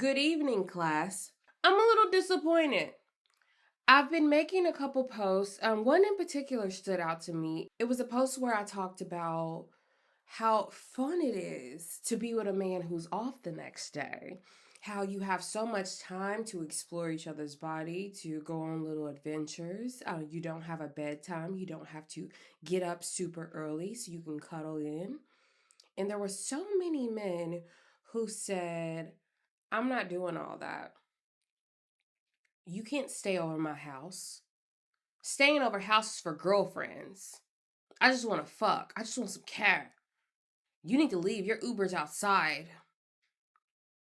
Good evening, class. I'm a little disappointed. I've been making a couple posts. One in particular stood out to me. It was a post where I talked about how fun it is to be with a man who's off the next day. How you have so much time to explore each other's body, to go on little adventures. You don't have a bedtime. You don't have to get up super early so you can cuddle in. And there were so many men who said, I'm not doing all that. You can't stay over my house. Staying over houses for girlfriends. I just want to fuck. I just want some cat. You need to leave. Your Uber's outside.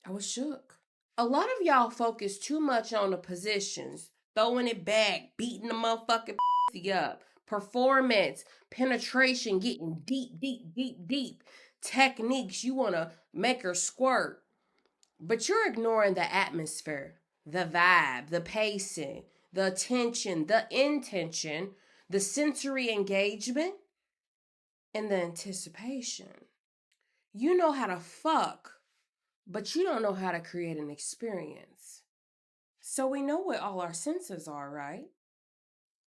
I was shook. A lot of y'all focus too much on the positions. Throwing it back. Beating the motherfucking up. Performance. Penetration. Getting deep. Techniques. You want to make her squirt. But you're ignoring the atmosphere, the vibe, the pacing, the attention, the intention, the sensory engagement, and the anticipation. You know how to fuck, but you don't know how to create an experience. So we know what all our senses are, right?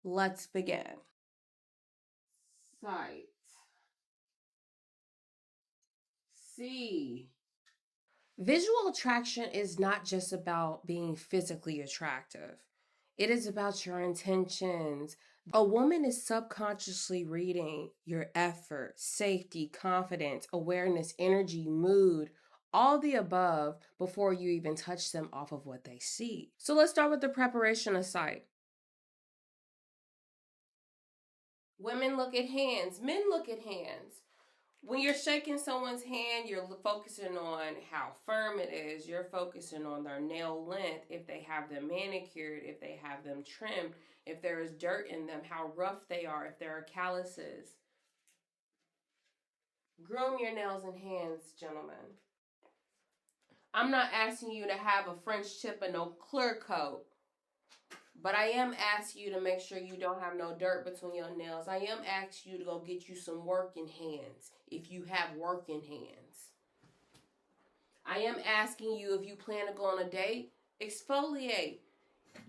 Let's begin. Sight. See. Visual attraction is not just about being physically attractive. It is about your intentions. A woman is subconsciously reading your effort, safety, confidence, awareness, energy, mood, all the above before you even touch them off of what they see. So let's start with the preparation of sight. Women look at hands, men look at hands. When you're shaking someone's hand, you're focusing on how firm it is. You're focusing on their nail length, if they have them manicured, if they have them trimmed, if there is dirt in them, how rough they are, if there are calluses. Groom your nails and hands, gentlemen. I'm not asking you to have a French tip and no clear coat. But I am asking you to make sure you don't have no dirt between your nails. I am asking you to go get you some working hands if you have working hands. I am asking you, if you plan to go on a date, exfoliate.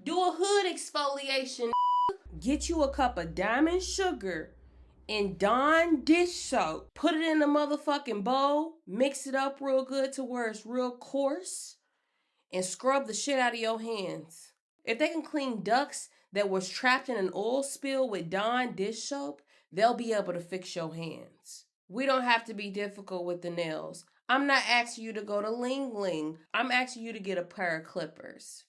Do a hood exfoliation. Get you a cup of diamond sugar and Dawn dish soap. Put it in a motherfucking bowl. Mix it up real good to where it's real coarse. And scrub the shit out of your hands. If they can clean ducks that was trapped in an oil spill with Dawn dish soap, they'll be able to fix your hands. We don't have to be difficult with the nails. I'm not asking you to go to Ling Ling. I'm asking you to get a pair of clippers.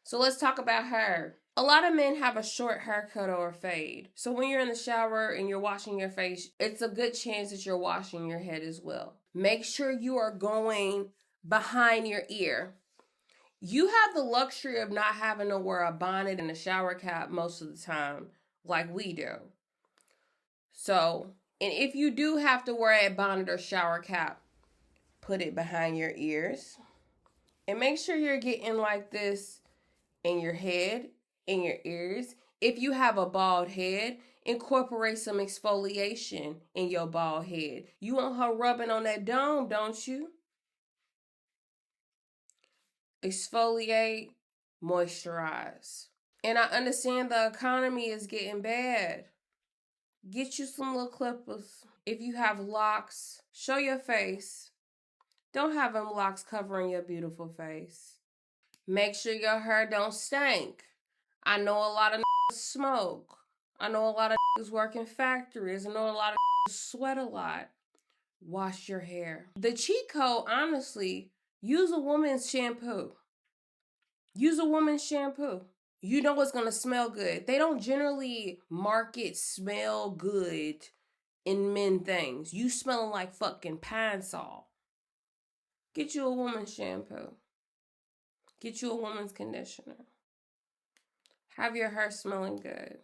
So let's talk about hair. A lot of men have a short haircut or a fade. So when you're in the shower and you're washing your face, it's a good chance that you're washing your head as well. Make sure you are going behind your ear. You have the luxury of not having to wear a bonnet and a shower cap most of the time like we do. So, and if you do have to wear a bonnet or shower cap, put it behind your ears. And make sure you're getting like this in your head, in your ears. If you have a bald head, incorporate some exfoliation in your bald head. You want her rubbing on that dome, don't you? Exfoliate, moisturize. And I understand the economy is getting bad. Get you some little clippers. If you have locks, show your face. Don't have them locks covering your beautiful face. Make sure your hair don't stink. I know a lot of smoke. I know a lot of work in factories. I know a lot of sweat a lot. Wash your hair. The cheat code, honestly, use a woman's shampoo. Use a woman's shampoo. You know it's going to smell good. They don't generally market smell good in men things. You smelling like fucking Pine Sol. Get you a woman's shampoo. Get you a woman's conditioner. Have your hair smelling good.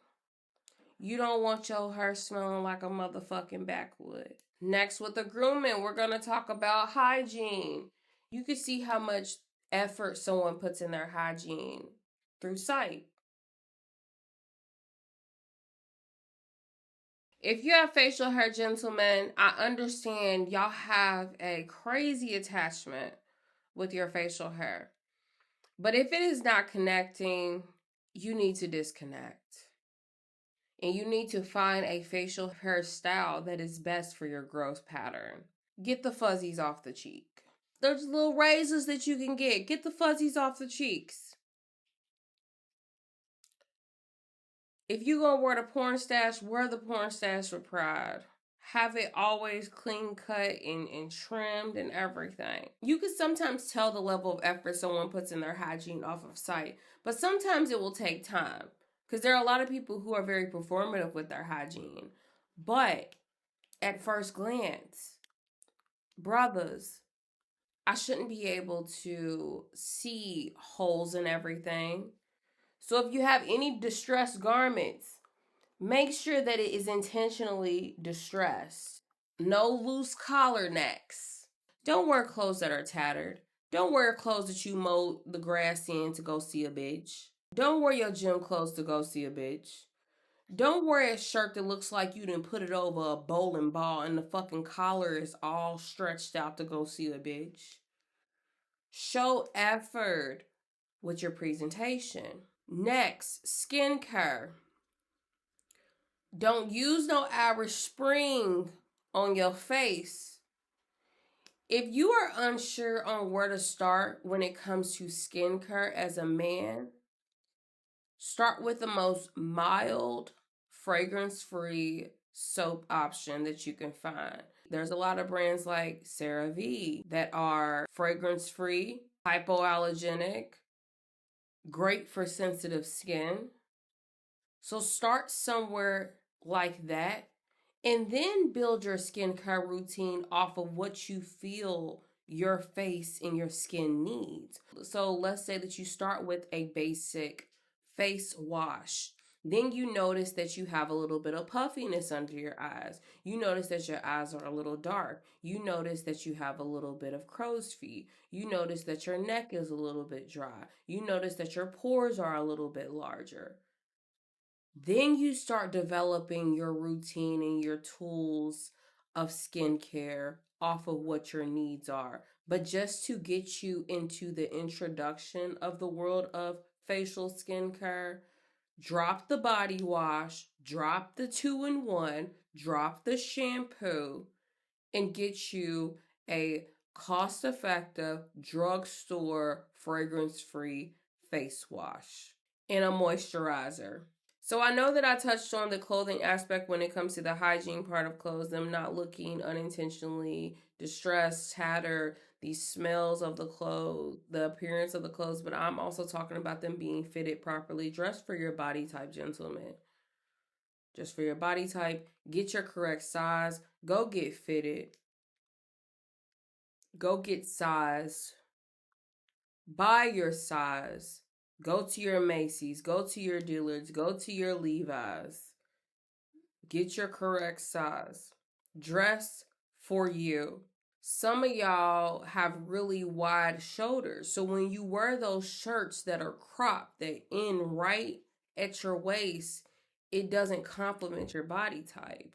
You don't want your hair smelling like a motherfucking backwood. Next, with the grooming, we're going to talk about hygiene. You can see how much effort someone puts in their hygiene through sight. If you have facial hair, gentlemen, I understand y'all have a crazy attachment with your facial hair. But if it is not connecting, you need to disconnect. And you need to find a facial hairstyle that is best for your growth pattern. Get the fuzzies off the cheek. There's little razors that you can get. Get the fuzzies off the cheeks. If you gonna wear the porn stash, wear the porn stash with pride. Have it always clean cut and trimmed and everything. You can sometimes tell the level of effort someone puts in their hygiene off of sight, but sometimes it will take time because there are a lot of people who are very performative with their hygiene. But at first glance, brothers, I shouldn't be able to see holes in everything. So if you have any distressed garments, make sure that it is intentionally distressed. No loose collar necks. Don't wear clothes that are tattered. Don't wear clothes that you mowed the grass in to go see a bitch. Don't wear your gym clothes to go see a bitch. Don't wear a shirt that looks like you didn't put it over a bowling ball and the fucking collar is all stretched out to go see a bitch. Show effort with your presentation. Next, skincare. Don't use no Irish Spring on your face. If you are unsure on where to start when it comes to skincare as a man, start with the most mild, fragrance free soap option that you can find. There's a lot of brands like CeraVe that are fragrance free, hypoallergenic, great for sensitive skin. So start somewhere like that and then build your skincare routine off of what you feel your face and your skin needs. So let's say that you start with a basic face wash. Then you notice that you have a little bit of puffiness under your eyes. You notice that your eyes are a little dark. You notice that you have a little bit of crow's feet. You notice that your neck is a little bit dry. You notice that your pores are a little bit larger. Then you start developing your routine and your tools of skincare off of what your needs are. But just to get you into the introduction of the world of facial skincare, drop the body wash, drop the 2-in-1, drop the shampoo, and get you a cost effective, drugstore, fragrance free face wash and a moisturizer. So I know that I touched on the clothing aspect when it comes to the hygiene part of clothes, them not looking unintentionally distressed, tattered, the smells of the clothes, the appearance of the clothes, but I'm also talking about them being fitted properly. Dress for your body type, gentlemen. Just for your body type, get your correct size, go get fitted, go get size, buy your size, go to your Macy's, go to your Dillard's, go to your Levi's. Get your correct size. Dress for you. Some of y'all have really wide shoulders. So when you wear those shirts that are cropped, that end right at your waist, it doesn't complement your body type.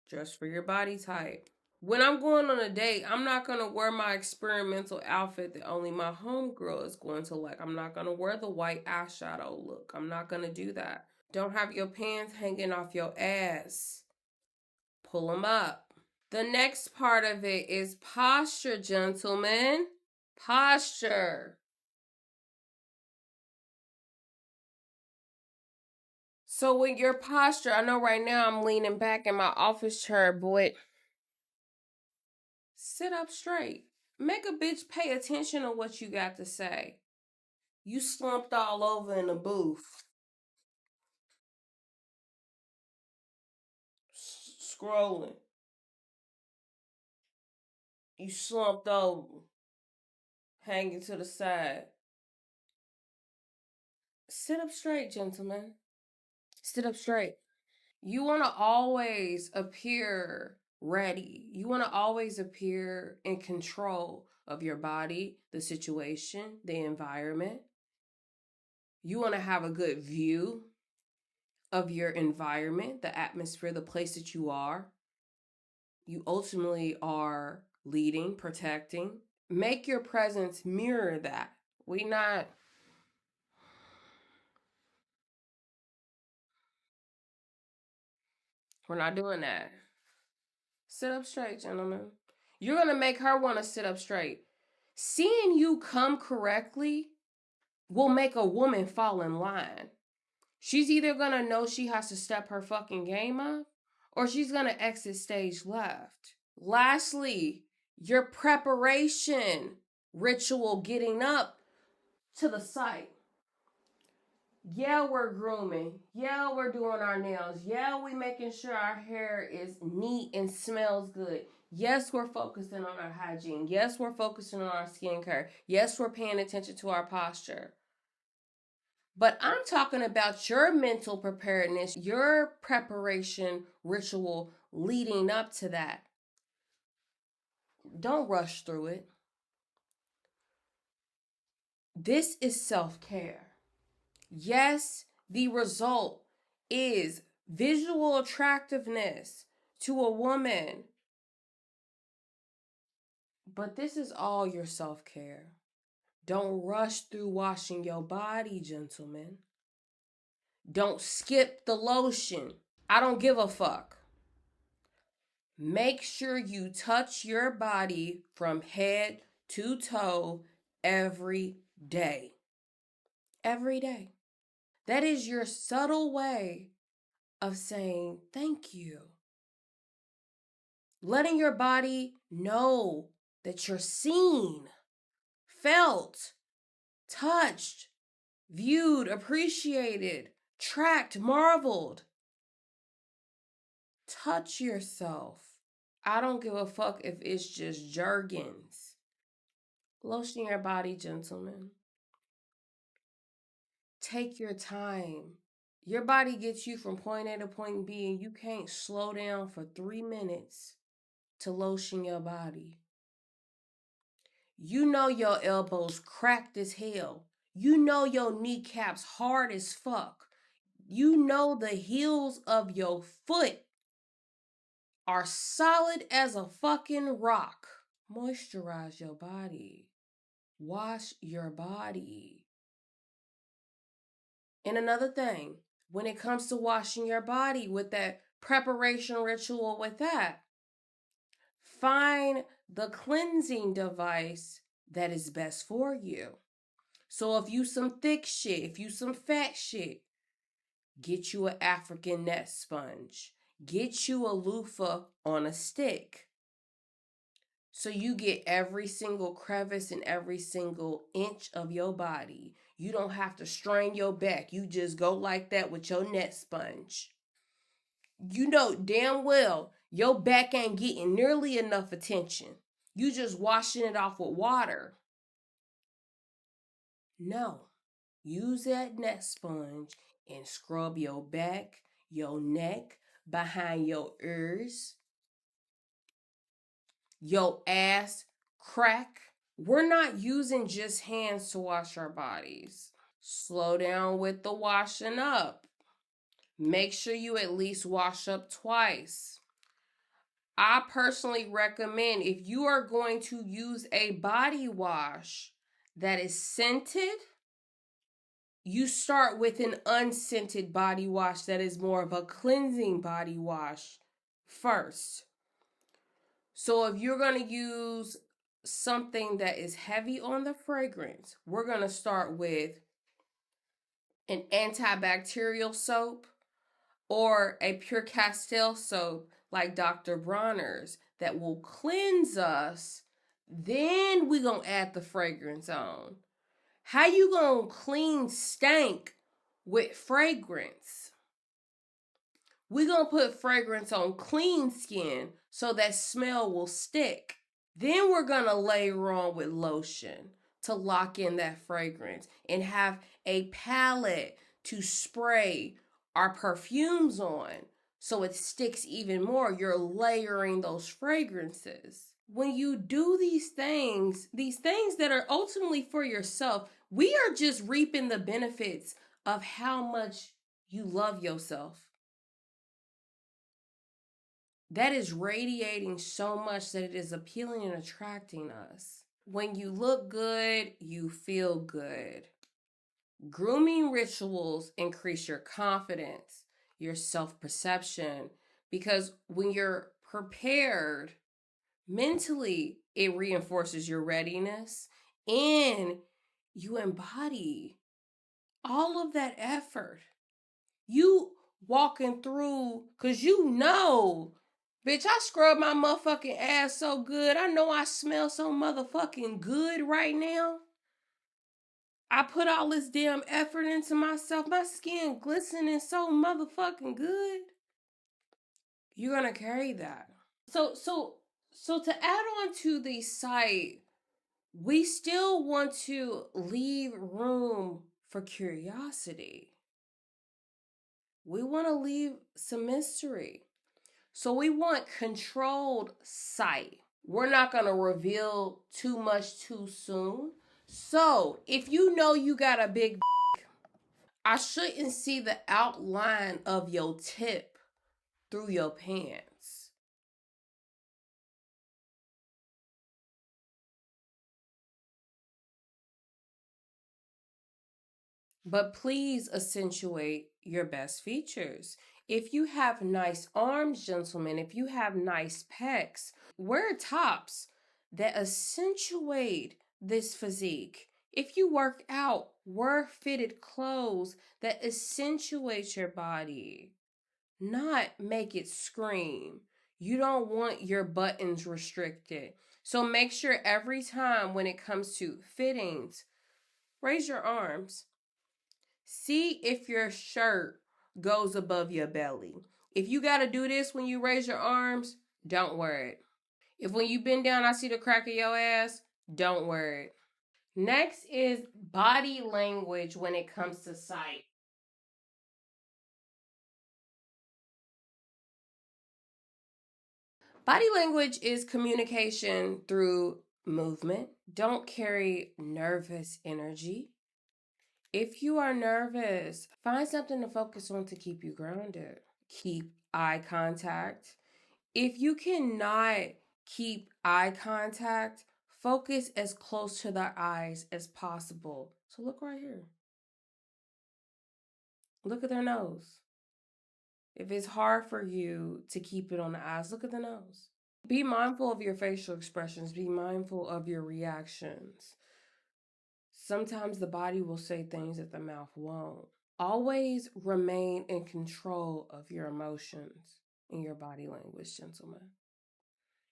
Dress for your body type. When I'm going on a date, I'm not going to wear my experimental outfit that only my homegirl is going to like. I'm not going to wear the white eyeshadow look. I'm not going to do that. Don't have your pants hanging off your ass. Pull them up. The next part of it is posture, gentlemen. Posture. So with your posture, I know right now I'm leaning back in my office chair, boy. Sit up straight. Make a bitch pay attention to what you got to say. You slumped all over in the booth. Scrolling. You slumped over. Hanging to the side. Sit up straight, gentlemen. Sit up straight. You want to always appear ready. You want to always appear in control of your body, the situation, the environment. You want to have a good view. of your environment, the atmosphere, the place that you are. You ultimately are leading, protecting. Make your presence mirror that. We not we're not doing that. Sit up straight, gentlemen. You're gonna make her want to sit up straight. Seeing you come correctly will make a woman fall in line. She's either gonna know she has to step her fucking game up or she's gonna exit stage left. Lastly, your preparation ritual getting up to the site. Yeah, we're grooming. Yeah, we're doing our nails. Yeah, we making sure our hair is neat and smells good. Yes, we're focusing on our hygiene. Yes, we're focusing on our skincare. Yes, we're paying attention to our posture. But I'm talking about your mental preparedness, your preparation ritual leading up to that. Don't rush through it. This is self care. Yes, the result is visual attractiveness to a woman, but this is all your self care. Don't rush through washing your body, gentlemen. Don't skip the lotion. I don't give a fuck. Make sure you touch your body from head to toe every day. Every day. That is your subtle way of saying thank you. Letting your body know that you're seen, felt, touched, viewed, appreciated, tracked, marveled. Touch yourself. I don't give a fuck if it's just Jergens. Lotion your body, gentlemen. Take your time. Your body gets you from point A to point B, and you can't slow down for 3 minutes to lotion your body. You know your elbows cracked as hell. You know your kneecaps hard as fuck. You know the heels of your foot are solid as a fucking rock. Moisturize your body. Wash your body. And another thing, when it comes to washing your body with that preparation ritual with that, find the cleansing device that is best for you. So if you some thick shit, if you some fat shit, get you an African net sponge. Get you a loofah on a stick. So you get every single crevice and every single inch of your body. You don't have to strain your back. You just go like that with your net sponge. You know damn well your back ain't getting nearly enough attention. You just washing it off with water. No. Use that net sponge and scrub your back, your neck, behind your ears, your ass crack. We're not using just hands to wash our bodies. Slow down with the washing up. Make sure you at least wash up twice. I personally recommend if you are going to use a body wash that is scented, you start with an unscented body wash that is more of a cleansing body wash first. So if you're going to use something that is heavy on the fragrance, we're going to start with an antibacterial soap or a pure Castile soap like Dr. Bronner's that will cleanse us. Then we going to add the fragrance on. How you going to clean stank with fragrance? We going to put fragrance on clean skin so that smell will stick. Then we're going to layer on with lotion to lock in that fragrance and have a palette to spray our perfumes on so it sticks even more. You're layering those fragrances. When you do these things that are ultimately for yourself, we are just reaping the benefits of how much you love yourself. That is radiating so much that it is appealing and attracting us. When you look good, you feel good. Grooming rituals increase your confidence, your self perception, because when you're prepared mentally, it reinforces your readiness and you embody all of that effort. You walking through, because you know, bitch, I scrub my motherfucking ass so good. I know I smell so motherfucking good right now. I put all this damn effort into myself. My skin glistening so motherfucking good. You're gonna carry that. So to add on to the site, we still want to leave room for curiosity. We want to leave some mystery. So we want controlled sight. We're not going to reveal too much too soon. So if you know you got a big, I shouldn't see the outline of your tip through your pants. But please accentuate your best features. If you have nice arms, gentlemen, if you have nice pecs, wear tops that accentuate this physique. If you work out, wear fitted clothes that accentuate your body, not make it scream. You don't want your buttons restricted. So make sure every time when it comes to fittings, raise your arms. See if your shirt goes above your belly. If you got to do this when you raise your arms, don't wear it. If when you bend down, I see the crack of your ass, don't wear it. Next is body language when it comes to sight. Body language is communication through movement. Don't carry nervous energy. If you are nervous, find something to focus on to keep you grounded. Keep eye contact. If you cannot keep eye contact, focus as close to their eyes as possible. So look right here. Look at their nose. If it's hard for you to keep it on the eyes, look at the nose. Be mindful of your facial expressions. Be mindful of your reactions. Sometimes the body will say things that the mouth won't. Always remain in control of your emotions and your body language, gentlemen.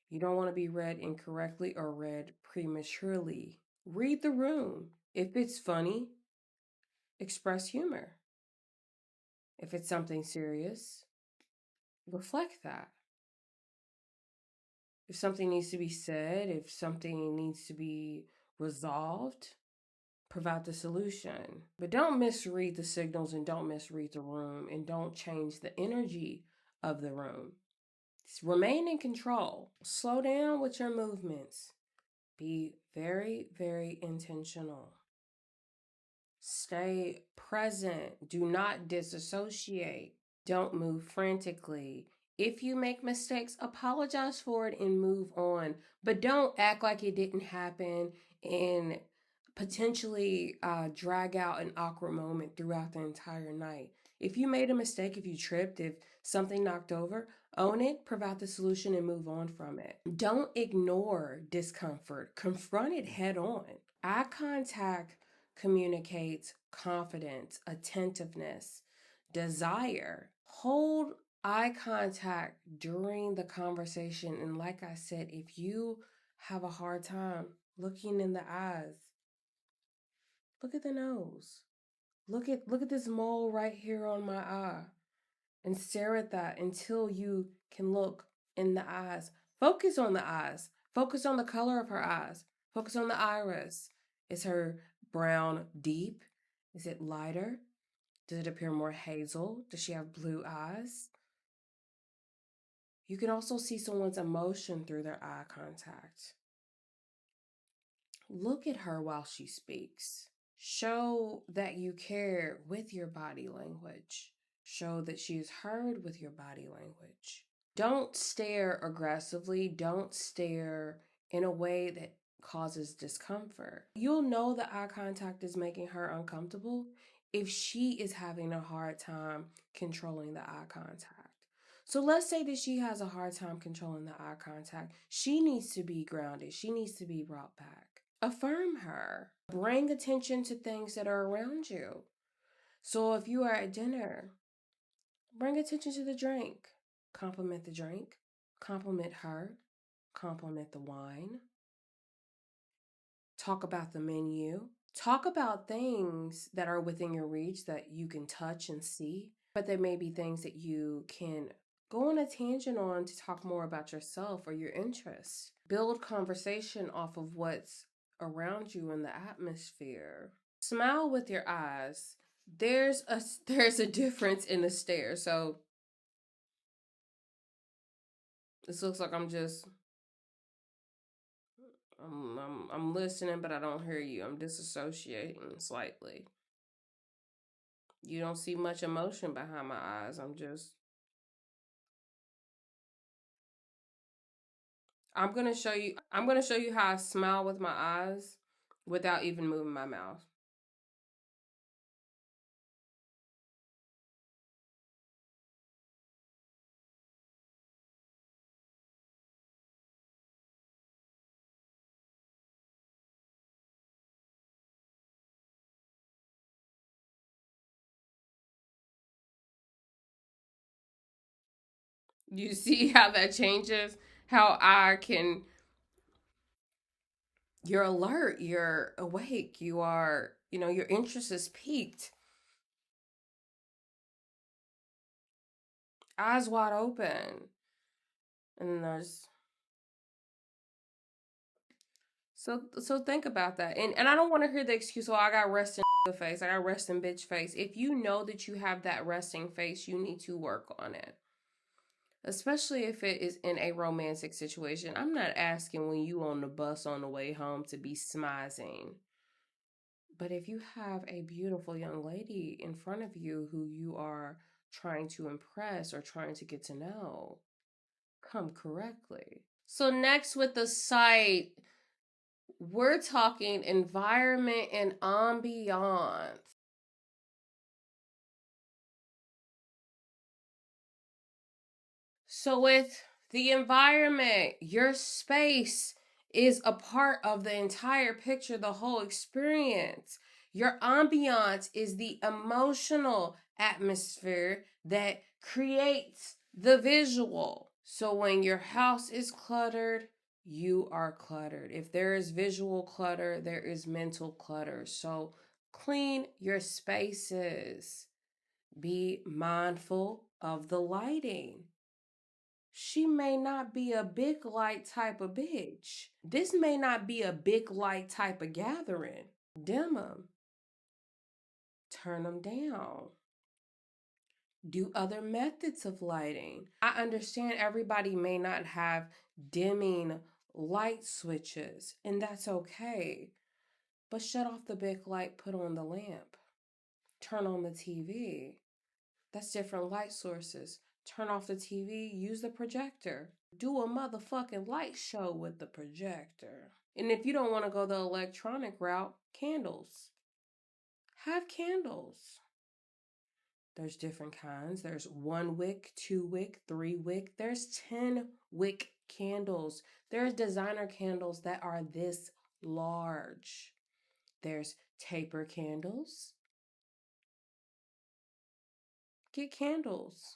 You don't want to be read incorrectly or read prematurely. Read the room. If it's funny, express humor. If it's something serious, reflect that. If something needs to be said, if something needs to be resolved, provide the solution. But don't misread the signals and don't misread the room and don't change the energy of the room. Just remain in control. Slow down with your movements. Be very, very intentional. Stay present. Do not disassociate. Don't move frantically. If you make mistakes, apologize for it and move on. But don't act like it didn't happen and potentially drag out an awkward moment throughout the entire night. If you made a mistake, if you tripped, if something knocked over, own it, provide the solution, and move on from it. Don't ignore discomfort, confront it head on. Eye contact communicates confidence, attentiveness, desire. Hold eye contact during the conversation. And like I said, if you have a hard time looking in the eyes, look at the nose. Look at this mole right here on my eye and stare at that until you can look in the eyes. Focus on the eyes. Focus on the color of her eyes. Focus on the iris. Is her brown deep? Is it lighter? Does it appear more hazel? Does she have blue eyes? You can also see someone's emotion through their eye contact. Look at her while she speaks. Show that you care with your body language. Show that she is heard with your body language. Don't stare aggressively. Don't stare in a way that causes discomfort. You'll know that eye contact is making her uncomfortable if she is having a hard time controlling the eye contact. So let's say that she has a hard time controlling the eye contact. She needs to be grounded. She needs to be brought back. Affirm her. Bring attention to things that are around you. So if you are at dinner, bring attention to the drink. Compliment the drink. Compliment her. Compliment the wine. Talk about the menu. Talk about things that are within your reach that you can touch and see, but there may be things that you can go on a tangent on to talk more about yourself or your interests. Build conversation off of what's around you in the atmosphere. Smile with your eyes. There's a difference in the stare. So this looks like I'm listening, but I don't hear you. I'm disassociating slightly. You don't see much emotion behind my eyes. I'm gonna show you how I smile with my eyes without even moving my mouth. You see how that changes? How I can you're alert, you're awake, your interest is peaked. Eyes wide open. And then there's so think about that. And I don't want to hear the excuse, oh, I got resting face, I got resting bitch face. If you know that you have that resting face, you need to work on it. Especially if it is in a romantic situation. I'm not asking when you on the bus on the way home to be smizing. But if you have a beautiful young lady in front of you who you are trying to impress or trying to get to know, come correctly. So next with the site, we're talking environment and ambiance. So, with the environment, your space is a part of the entire picture, the whole experience. Your ambiance is the emotional atmosphere that creates the visual. So, when your house is cluttered, you are cluttered. If there is visual clutter, there is mental clutter. So, clean your spaces. Be mindful of the lighting. She may not be a big light type of bitch. This may not be a big light type of gathering. Dim them, turn them down. Do other methods of lighting. I understand everybody may not have dimming light switches, and that's okay. But shut off the big light, put on the lamp, turn on the TV. That's different light sources. Turn off the TV, use the projector. Do a motherfucking light show with the projector. And if you don't want to go the electronic route, candles. Have candles. There's different kinds. There's 1 wick, 2 wick, 3 wick. There's 10 wick candles. There's designer candles that are this large. There's taper candles. Get candles.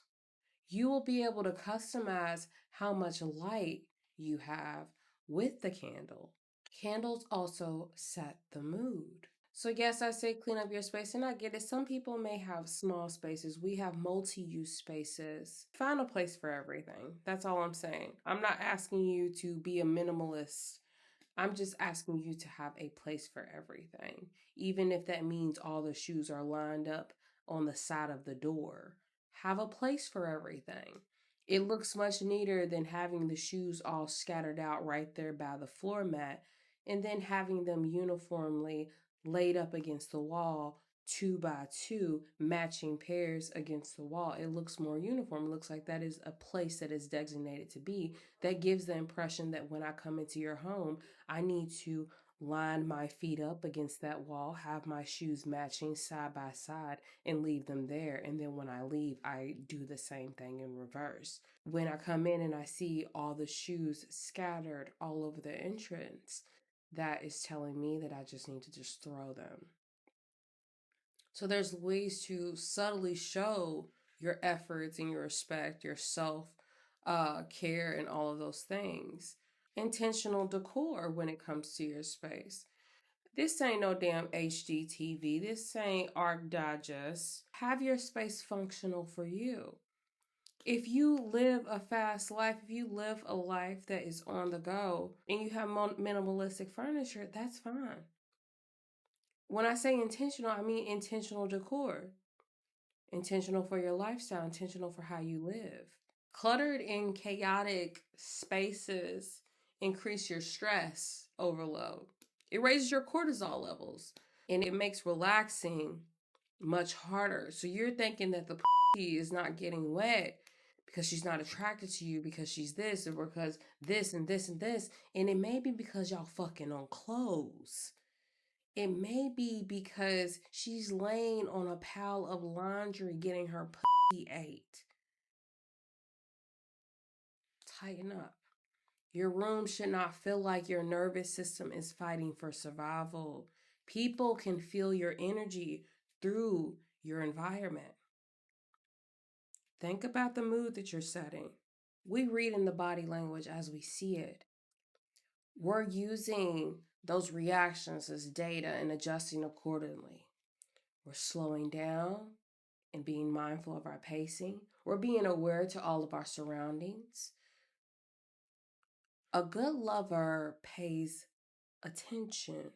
You will be able to customize how much light you have with the candle. Candles also set the mood. So, yes, I say clean up your space, and I get it. Some people may have small spaces. We have multi use spaces. Find a place for everything. That's all I'm saying. I'm not asking you to be a minimalist. I'm just asking you to have a place for everything, even if that means all the shoes are lined up on the side of the door. Have a place for everything. It looks much neater than having the shoes all scattered out right there by the floor mat and then having them uniformly laid up against the wall two by two matching pairs against the wall. It looks more uniform. It looks like that is a place that is designated to be. That gives the impression that when I come into your home, I need to line my feet up against that wall, have my shoes matching side by side, and leave them there. And then when I leave, I do the same thing in reverse. When I come in and I see all the shoes scattered all over the entrance, that is telling me that I just need to just throw them. So there's ways to subtly show your efforts and your respect, your self care, and all of those things. Intentional decor when it comes to your space. This ain't no damn HGTV. This ain't Arc Digest. Have your space functional for you. If you live a fast life, if you live a life that is on the go and you have minimalistic furniture, that's fine. When I say intentional, I mean intentional decor. Intentional for your lifestyle, intentional for how you live. Cluttered and chaotic spaces increase your stress overload. It raises your cortisol levels and it makes relaxing much harder. So you're thinking that the is not getting wet because she's not attracted to you because she's this or because this and this and this. And it may be because y'all fucking on clothes. It may be because she's laying on a pile of laundry getting her pussy ate. Tighten up. Your room should not feel like your nervous system is fighting for survival. People can feel your energy through your environment. Think about the mood that you're setting. We read in the body language as we see it. We're using those reactions as data and adjusting accordingly. We're slowing down and being mindful of our pacing. We're being aware to all of our surroundings. A good lover pays attention.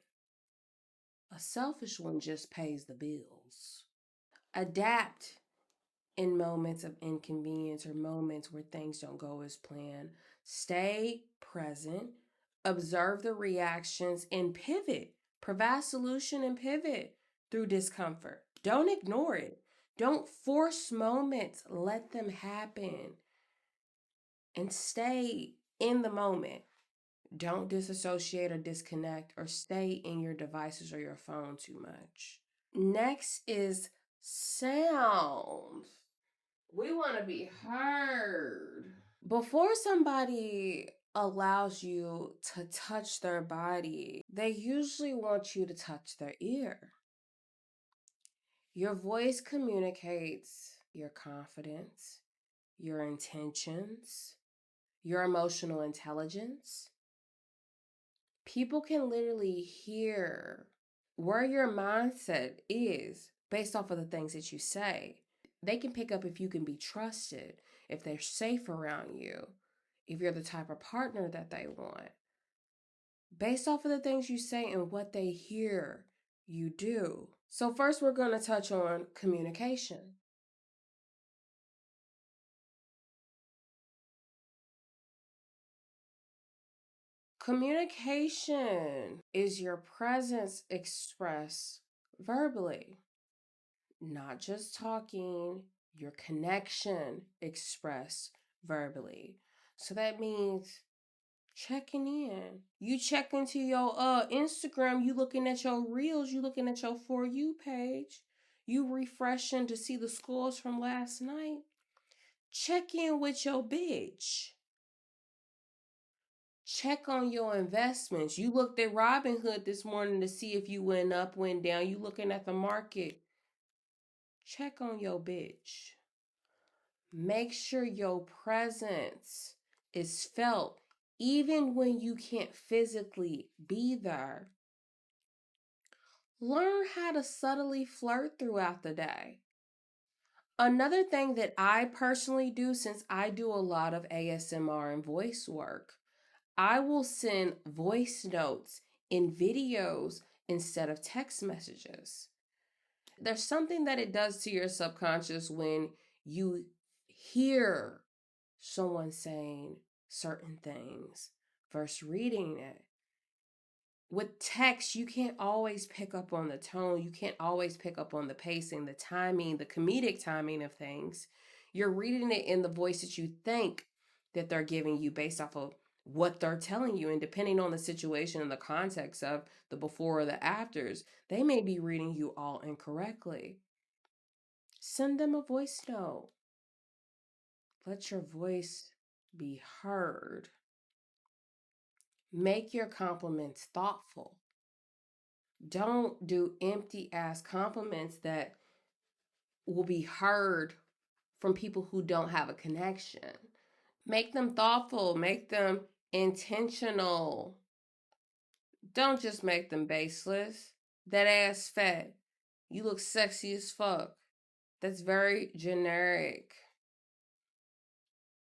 A selfish one just pays the bills. Adapt in moments of inconvenience or moments where things don't go as planned. Stay present, observe the reactions, and pivot. Provide solution and pivot through discomfort. Don't ignore it. Don't force moments. Let them happen. And stay in the moment. Don't disassociate or disconnect or stay in your devices or your phone too much. Next is sound. We want to be heard. Before somebody allows you to touch their body, they usually want you to touch their ear. Your voice communicates your confidence, your intentions, your emotional intelligence. People can literally hear where your mindset is based off of the things that you say. They can pick up if you can be trusted, if they're safe around you, if you're the type of partner that they want. Based off of the things you say and what they hear you do. So first we're going to touch on communication. Communication is your presence expressed verbally, not just talking, your connection expressed verbally. So that means checking in. You check into your Instagram, you looking at your reels, you looking at your For You page, you refreshing to see the scores from last night. Check in with your bitch. Check on your investments. You looked at Robinhood this morning to see if you went up, went down. You looking at the market. Check on your bitch. Make sure your presence is felt even when you can't physically be there. Learn how to subtly flirt throughout the day. Another thing that I personally do, since I do a lot of ASMR and voice work, I will send voice notes in videos instead of text messages. There's something that it does to your subconscious when you hear someone saying certain things versus reading it. With text, you can't always pick up on the tone. You can't always pick up on the pacing, the timing, the comedic timing of things. You're reading it in the voice that you think that they're giving you based off of what they're telling you. And depending on the situation and the context of the before or the afters, they may be reading you all incorrectly. Send them a voice note. Let your voice be heard. Make your compliments thoughtful. Don't do empty ass compliments that will be heard from people who don't have a connection. Make them thoughtful, make them intentional. Don't just make them baseless. That ass fat. You look sexy as fuck. That's very generic.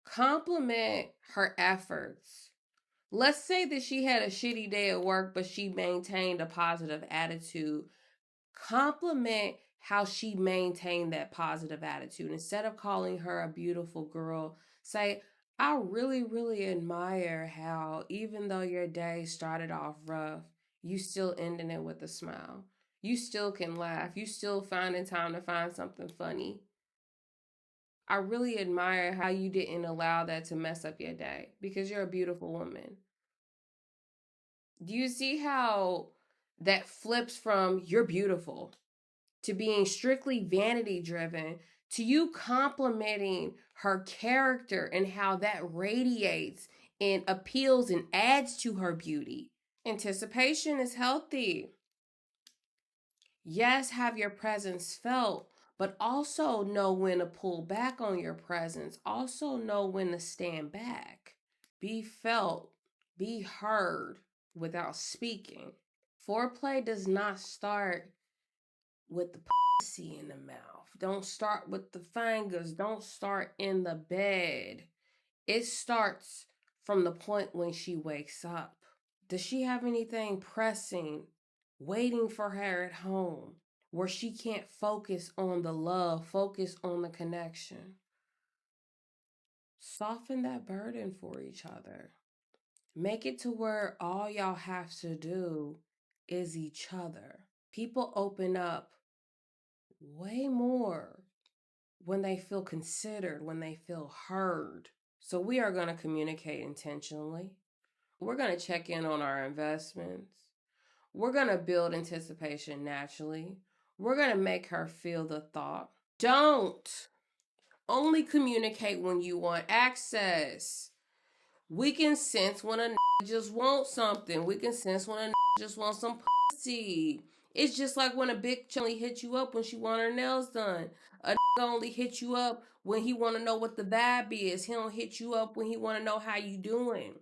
Compliment her efforts. Let's say that she had a shitty day at work, but she maintained a positive attitude. Compliment how she maintained that positive attitude. Instead of calling her a beautiful girl, say, I really, really admire how, even though your day started off rough, you still ending it with a smile. You still can laugh. You still finding time to find something funny. I really admire how you didn't allow that to mess up your day because you're a beautiful woman. Do you see how that flips from you're beautiful to being strictly vanity driven to you complimenting her character and how that radiates and appeals and adds to her beauty? Anticipation is healthy. Yes, have your presence felt, but also know when to pull back on your presence. Also know when to stand back. Be felt, be heard without speaking. Foreplay does not start with the pussy in the mouth. Don't start with the fingers. Don't start in the bed. It starts from the point when she wakes up. Does she have anything pressing, waiting for her at home, where she can't focus on the love, focus on the connection? Soften that burden for each other. Make it to where all y'all have to do is each other. People open up way more when they feel considered, when they feel heard. So we are going to communicate intentionally. We're going to check in on our investments. We're going to build anticipation naturally. We're going to make her feel the thought. Don't only communicate when you want access. We can sense when a just wants something. We can sense when a just wants some pussy. It's just like when a bitch only hit you up when she want her nails done. A only hit you up when he want to know what the vibe is. He don't hit you up when he want to know how you doing.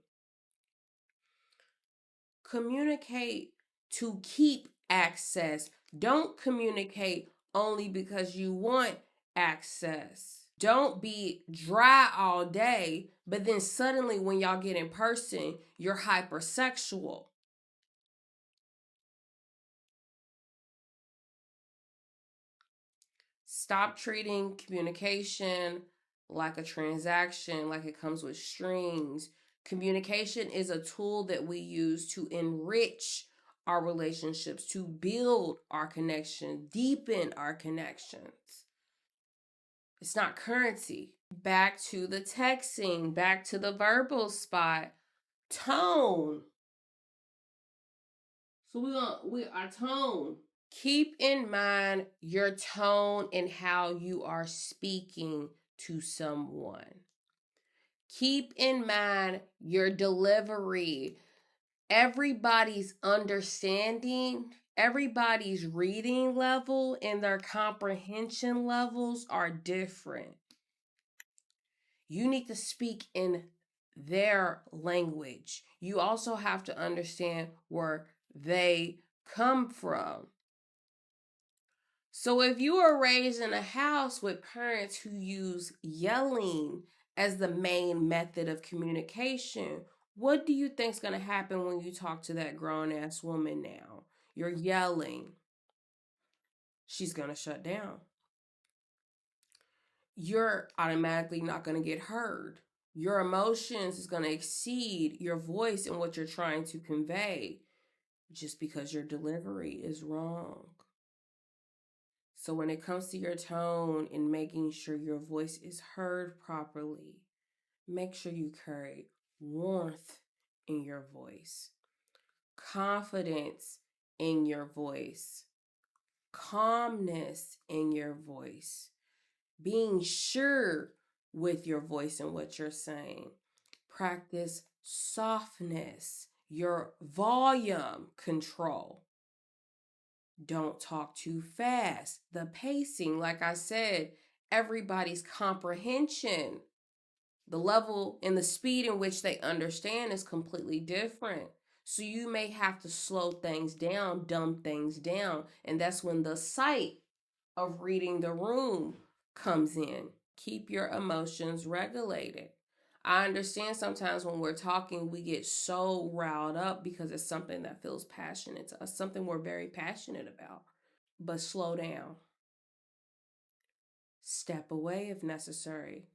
Communicate to keep access. Don't communicate only because you want access. Don't be dry all day, but then suddenly when y'all get in person, you're hypersexual. Stop treating communication like a transaction, like it comes with strings. Communication is a tool that we use to enrich our relationships, to build our connection, deepen our connections. It's not currency. Back to the texting, back to the verbal spot. Tone. So we our tone. Keep in mind your tone and how you are speaking to someone. Keep in mind your delivery. Everybody's understanding, everybody's reading level, and their comprehension levels are different. You need to speak in their language. You also have to understand where they come from. So if you are raised in a house with parents who use yelling as the main method of communication, what do you think's going to happen when you talk to that grown ass woman now? You're yelling. She's going to shut down. You're automatically not going to get heard. Your emotions is going to exceed your voice and what you're trying to convey. just because your delivery is wrong. So when it comes to your tone and making sure your voice is heard properly, make sure you carry warmth in your voice, confidence in your voice, calmness in your voice, being sure with your voice and what you're saying. Practice softness, your volume control. Don't talk too fast. The pacing, like I said, everybody's comprehension, the level and the speed in which they understand is completely different. So you may have to slow things down, dumb things down. And that's when the sight of reading the room comes in. Keep your emotions regulated. I understand sometimes when we're talking, we get so riled up because it's something that feels passionate to us, something we're very passionate about. But slow down, step away if necessary,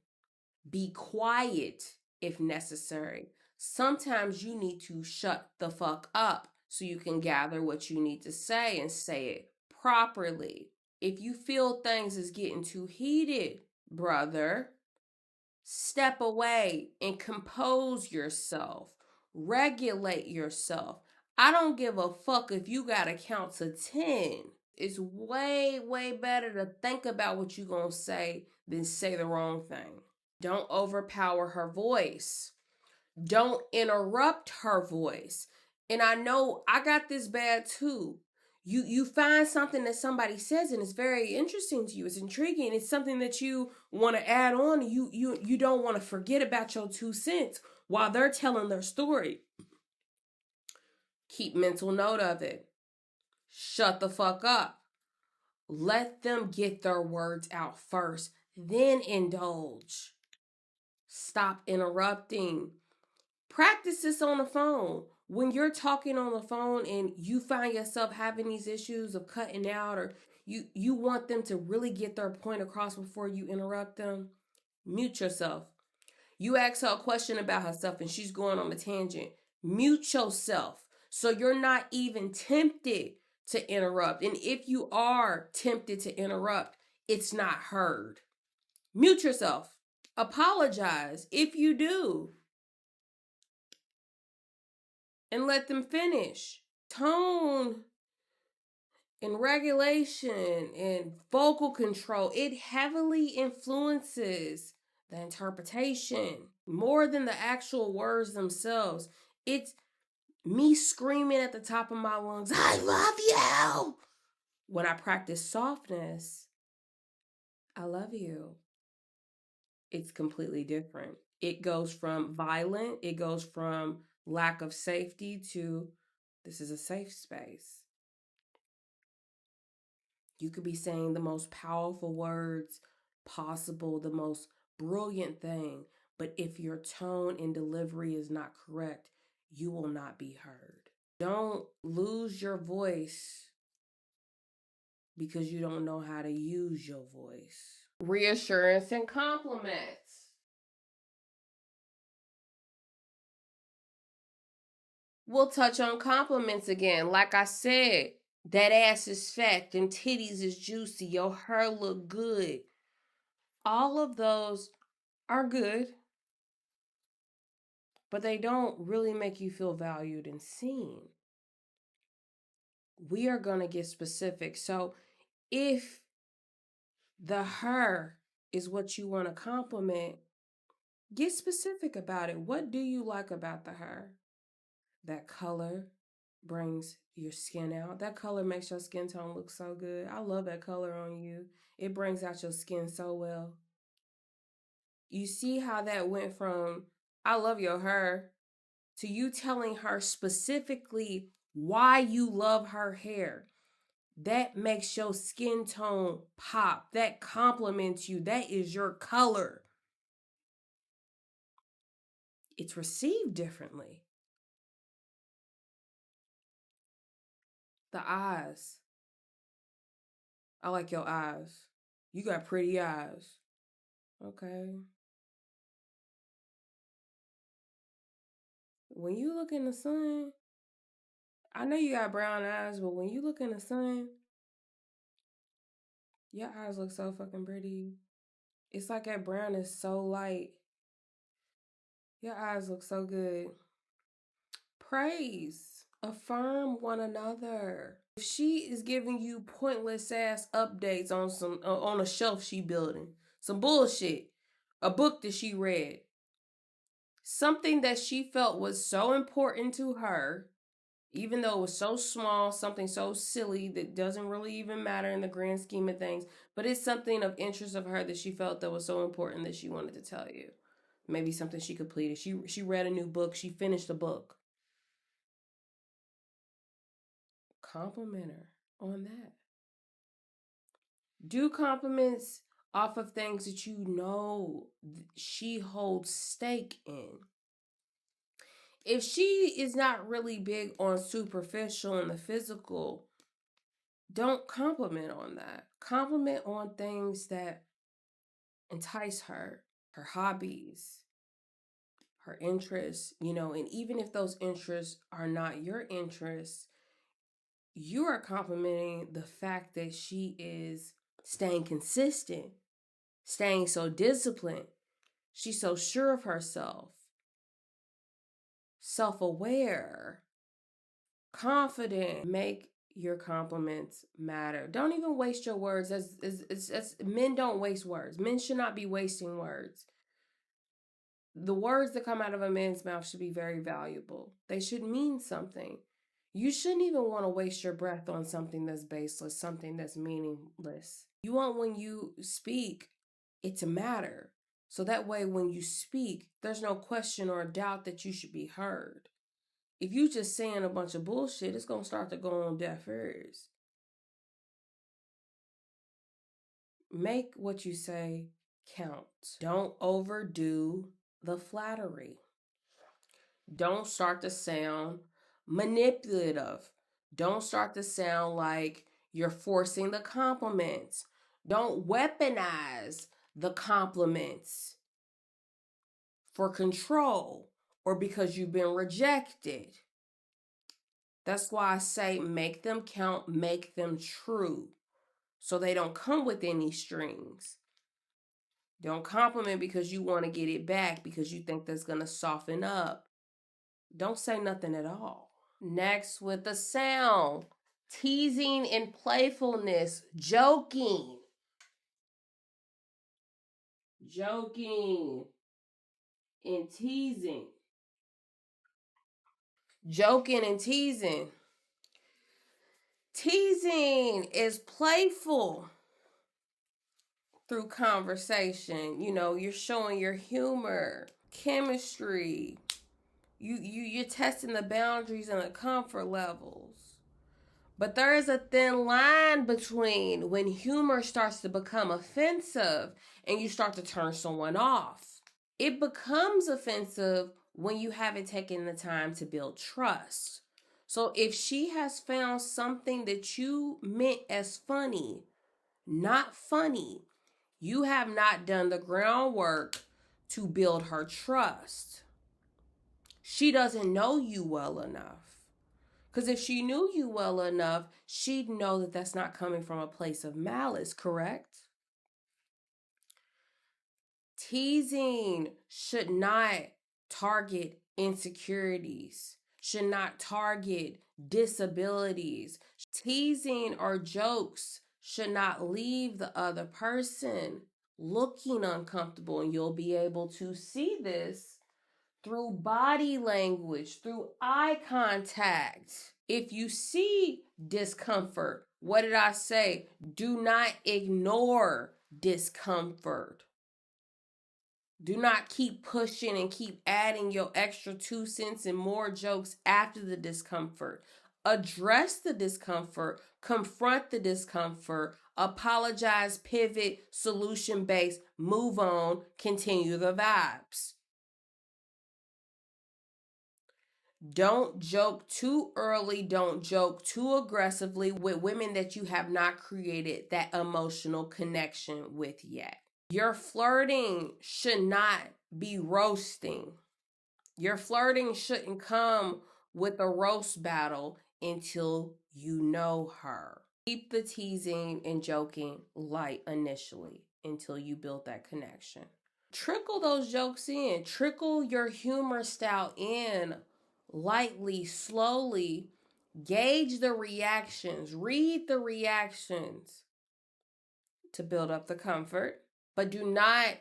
be quiet if necessary. Sometimes you need to shut the fuck up so you can gather what you need to say and say it properly. If you feel things is getting too heated, brother, step away and compose yourself. Regulate yourself. I don't give a fuck if you gotta count to 10. It's way, way better to think about what you're gonna say than say the wrong thing. Don't overpower her voice. Don't interrupt her voice. And I know I got this bad too. You find something that somebody says and it's very interesting to you. It's intriguing. It's something that you want to add on. You don't want to forget about your 2 cents while they're telling their story. Keep mental note of it. Shut the fuck up. Let them get their words out first, then indulge. Stop interrupting. Practice this on the phone. When you're talking on the phone and you find yourself having these issues of cutting out, or you want them to really get their point across before you interrupt them, mute yourself. You ask her a question about herself and she's going on a tangent. Mute yourself so you're not even tempted to interrupt. And if you are tempted to interrupt, it's not heard. Mute yourself. Apologize if you do and let them finish. Tone and regulation and vocal control, it heavily influences the interpretation more than the actual words themselves. It's me screaming at the top of my lungs, I love you. When I practice softness, I love you. It's completely different. It goes from violent, it goes from lack of safety to this is a safe space. You could be saying the most powerful words possible, the most brilliant thing, but if your tone and delivery is not correct, you will not be heard. Don't lose your voice because you don't know how to use your voice. Reassurance and compliments. We'll touch on compliments again. Like I said, that ass is fat, them titties is juicy, your hair look good. All of those are good, but they don't really make you feel valued and seen. We are going to get specific. So if the her is what you want to compliment, get specific about it. What do you like about the her? That color brings your skin out. That color makes your skin tone look so good. I love that color on you. It brings out your skin so well. You see how that went from I love your hair to you telling her specifically why you love her hair. That makes your skin tone pop. That compliments you. That is your color. It's received differently. The eyes. I like your eyes. You got pretty eyes. Okay. When you look in the sun, I know you got brown eyes, but when you look in the sun, your eyes look so fucking pretty. It's like that brown is so light. Your eyes look so good. Praise. Affirm one another. If she is giving you pointless ass updates on some on a shelf she building, some bullshit, a book that she read, something that she felt was so important to her, even though it was so small, something so silly that doesn't really even matter in the grand scheme of things, but it's something of interest of her that she felt that was so important that she wanted to tell you. Maybe something she completed. She read a new book. She finished a book. Compliment her on that. Do compliments off of things that you know she holds stake in. If she is not really big on superficial and the physical, don't compliment on that. Compliment on things that entice her, her hobbies, her interests, and even if those interests are not your interests, you are complimenting the fact that she is staying consistent, staying so disciplined. She's so sure of herself, self aware, confident. Make your compliments matter. Don't even waste your words. As men don't waste words. Men should not be wasting words. The words that come out of a man's mouth should be very valuable. They should mean something. You shouldn't even want to waste your breath on something that's baseless, something that's meaningless. You want when you speak it to matter. So that way, when you speak, there's no question or doubt that you should be heard. If you just saying a bunch of bullshit, it's going to start to go on deaf ears. Make what you say count. Don't overdo the flattery. Don't start to sound manipulative. Don't start to sound like you're forcing the compliments. Don't weaponize the compliments for control or because you've been rejected. That's why I say make them count, make them true, so they don't come with any strings. Don't compliment because you want to get it back because you think that's going to soften up. Don't say nothing at all. Next with the sound, teasing and playfulness, joking. Joking and teasing. Joking and teasing. Teasing is playful through conversation. You're showing your humor, chemistry. You're testing the boundaries and the comfort levels. But there is a thin line between when humor starts to become offensive and you start to turn someone off. It becomes offensive when you haven't taken the time to build trust. So if she has found something that you meant as funny, not funny, you have not done the groundwork to build her trust. She doesn't know you well enough. Because if she knew you well enough, she'd know that that's not coming from a place of malice, correct? Teasing should not target insecurities, should not target disabilities. Teasing or jokes should not leave the other person looking uncomfortable, and you'll be able to see this through body language, through eye contact. If you see discomfort, what did I say? Do not ignore discomfort. Do not keep pushing and keep adding your extra 2 cents and more jokes after the discomfort. Address the discomfort, confront the discomfort, apologize, pivot, solution based, move on, continue the vibes. Don't joke too early. Don't joke too aggressively with women that you have not created that emotional connection with yet. Your flirting should not be roasting. Your flirting shouldn't come with a roast battle. until you know her. Keep the teasing and joking light initially until you build that connection. Trickle those jokes in, trickle your humor style in lightly, slowly. Gauge the reactions, read the reactions to build up the comfort, but do not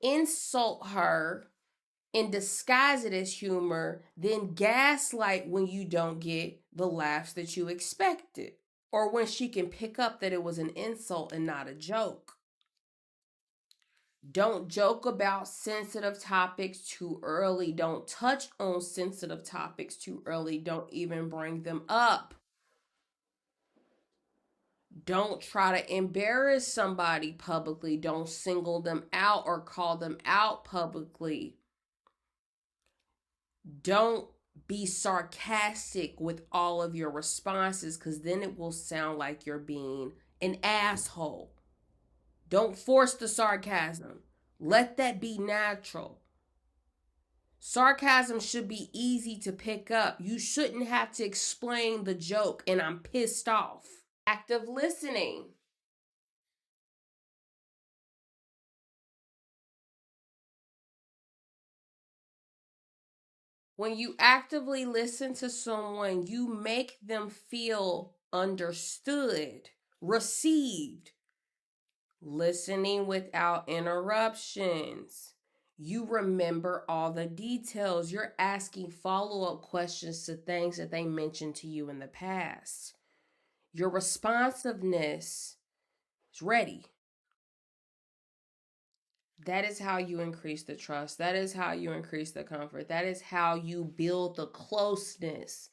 insult her and disguise it as humor, then gaslight when you don't get the laughs that you expected, or when she can pick up that it was an insult and not a joke. Don't joke about sensitive topics too early. Don't touch on sensitive topics too early. Don't even bring them up. Don't try to embarrass somebody publicly. Don't single them out or call them out publicly. Don't be sarcastic with all of your responses, because then it will sound like you're being an asshole. Don't force the sarcasm. Let that be natural. Sarcasm should be easy to pick up. You shouldn't have to explain the joke and I'm pissed off. Active listening. When you actively listen to someone, you make them feel understood, received. Listening without interruptions. You remember all the details. You're asking follow-up questions to things that they mentioned to you in the past. Your responsiveness is ready. That is how you increase the trust. That is how you increase the comfort. That is how you build the closeness.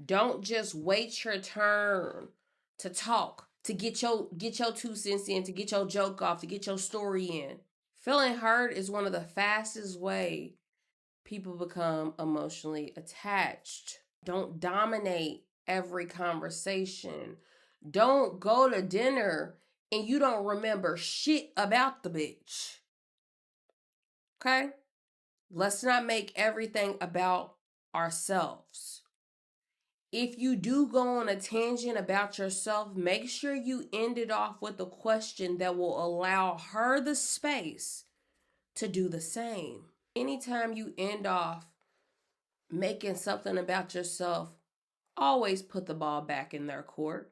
Don't just wait your turn to talk, to get your 2 cents in, to get your joke off, to get your story in. Feeling heard is one of the fastest way people become emotionally attached. Don't dominate every conversation. Don't go to dinner and you don't remember shit about the bitch. Okay? Let's not make everything about ourselves. If you do go on a tangent about yourself, make sure you end it off with a question that will allow her the space to do the same. Anytime you end off making something about yourself, always put the ball back in their court.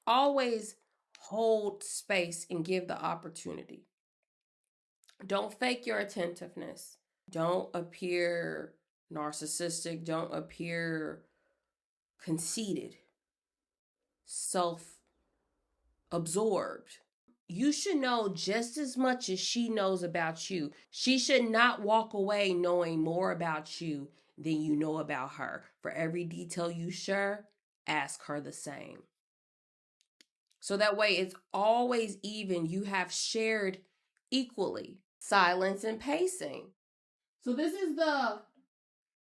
Always hold space and give the opportunity. Don't fake your attentiveness. Don't appear narcissistic. Don't appear conceited, self absorbed. You should know just as much as she knows about you. She should not walk away knowing more about you than you know about her. For every detail you share, ask her the same. So that way it's always even. You have shared equally. Silence and pacing. So this is the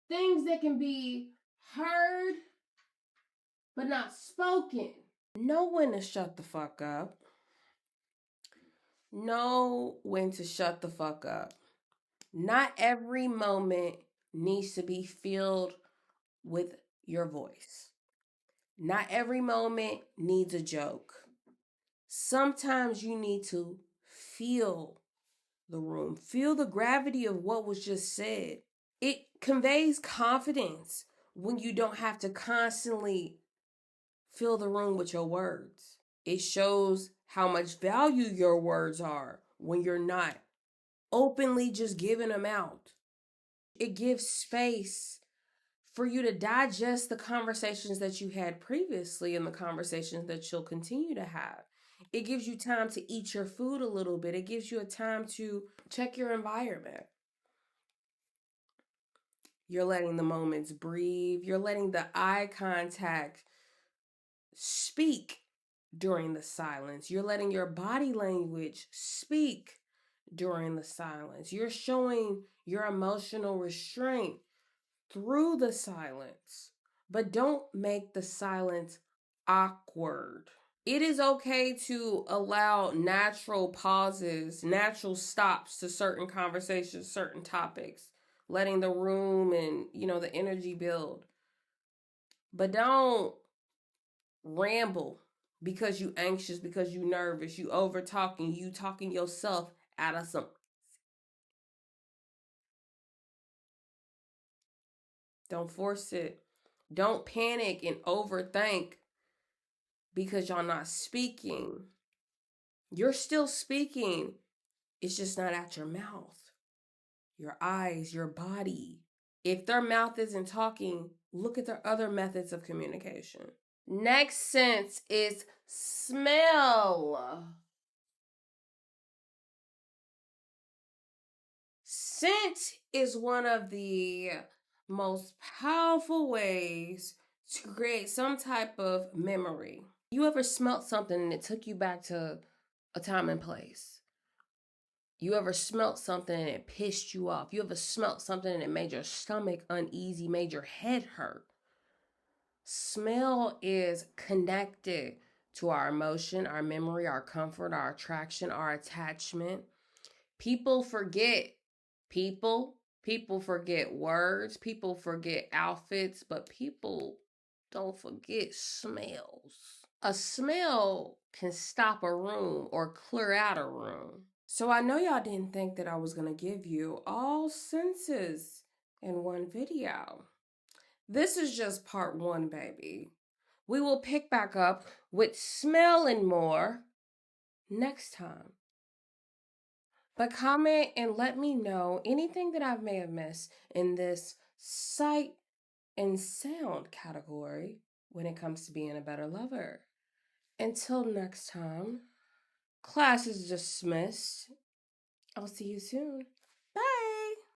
things that can be heard but not spoken. Know when to shut the fuck up. Know when to shut the fuck up. Not every moment needs to be filled with your voice. Not every moment needs a joke. Sometimes you need to feel the room, feel the gravity of what was just said. It conveys confidence when you don't have to constantly fill the room with your words. It shows how much value your words are when you're not openly just giving them out. It gives space for you to digest the conversations that you had previously and the conversations that you'll continue to have. It gives you time to eat your food a little bit. It gives you a time to check your environment. You're letting the moments breathe. You're letting the eye contact speak during the silence. You're letting your body language speak during the silence. You're showing your emotional restraint through the silence. But don't make the silence awkward. It is okay to allow natural pauses, natural stops to certain conversations, certain topics. letting the room and, the energy build. But don't ramble because you anxious, because you nervous, you over talking, you talking yourself out of some. Don't force it. Don't panic and overthink because y'all not speaking. You're still speaking. It's just not at your mouth, your eyes, your body. If their mouth isn't talking, look at their other methods of communication. Next sense is smell. Scent is one of the most powerful ways to create some type of memory. You ever smelt something and it took you back to a time and place? You ever smelt something and it pissed you off? You ever smelt something and it made your stomach uneasy, made your head hurt? Smell is connected to our emotion, our memory, our comfort, our attraction, our attachment. People forget people forget words, people forget outfits, but people don't forget smells. A smell can stop a room or clear out a room. So I know y'all didn't think that I was going to give you all senses in one video. This is just part one, baby. We will pick back up with smell and more next time. But comment and let me know anything that I may have missed in this sight and sound category when it comes to being a better lover. Until next time, class is dismissed. I'll see you soon.